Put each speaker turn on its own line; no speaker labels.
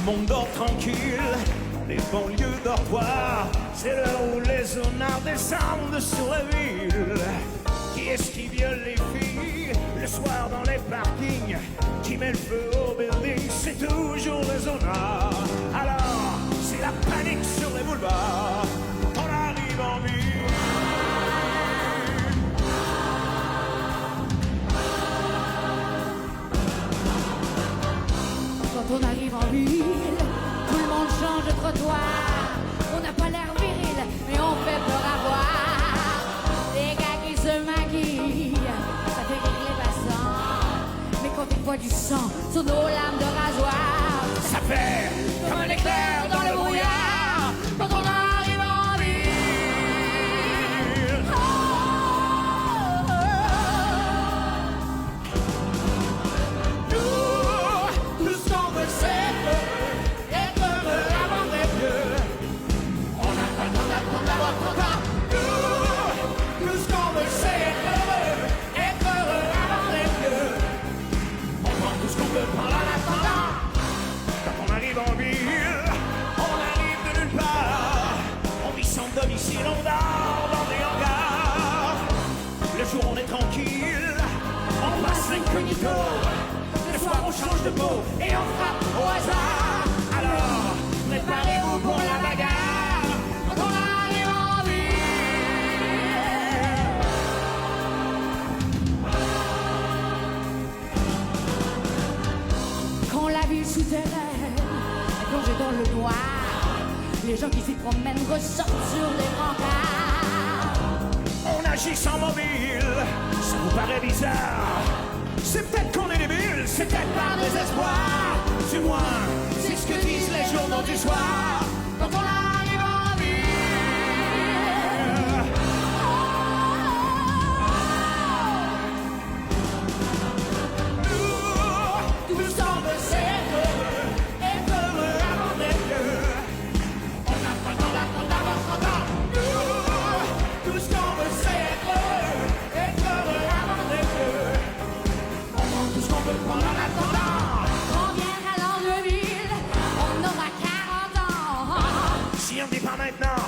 monde dort tranquille, les banlieues dortoirs. C'est l'heure où les honnards descendent sur la ville. Qui est-ce qui viole les filles le soir dans les parkings? Qui met le feu au building? C'est toujours les honnards. Alors, c'est la panique sur les boulevards. On arrive en ville.
Quand on arrive en ville, tout le monde change de trottoir. On n'a pas l'air viril, mais on fait peur à voir. Les gars qui se maquillent, ça fait rire les passants. Mais quand ils voient du sang sur nos lames de rasoir,
ça fait comme un éclair dans le brouillard. Quand on arrive en ville. Nous, tout ce qu'on veut c'est être heureux avant d'être vieux. On n'a pas le temps d'attendre d'avoir trop tard. Nous, tout ce qu'on veut c'est être heureux avant d'être vieux. On prend tout ce qu'on peut prendre en attendant. Quand on arrive en ville, on arrive de nulle part. On vit sans domicile, on dort dans des hangars. Le jour on est tranquille, on passe incognito. Le soir on change de peau et on frappe au hasard. Alors, préparez-vous pour la bagarre. Quand on arrive en ville.
quand la ville souterraine est plongée dans le noir, les gens qui s'y promènent ressortent sur les brancards.
On agit sans mobile, ça vous paraît bizarre. C'est peut-être qu'on est débiles, c'est peut-être par désespoir. Du moins, c'est ce que disent les journaux du soir. Quand on arrive en ville. Nous, tout ce qu'on veut c'est être heureux avant d'être vieux. On n'a pas le temps d'attendre d'avoir 30 ans. Nous, tout ce qu'on veut c'est être heureux avant d'être vieux. On prend tout ce qu'on peut prendre en attendant.
On viendra dans de ville, on aura 40 ans.
Si on dit pas maintenant,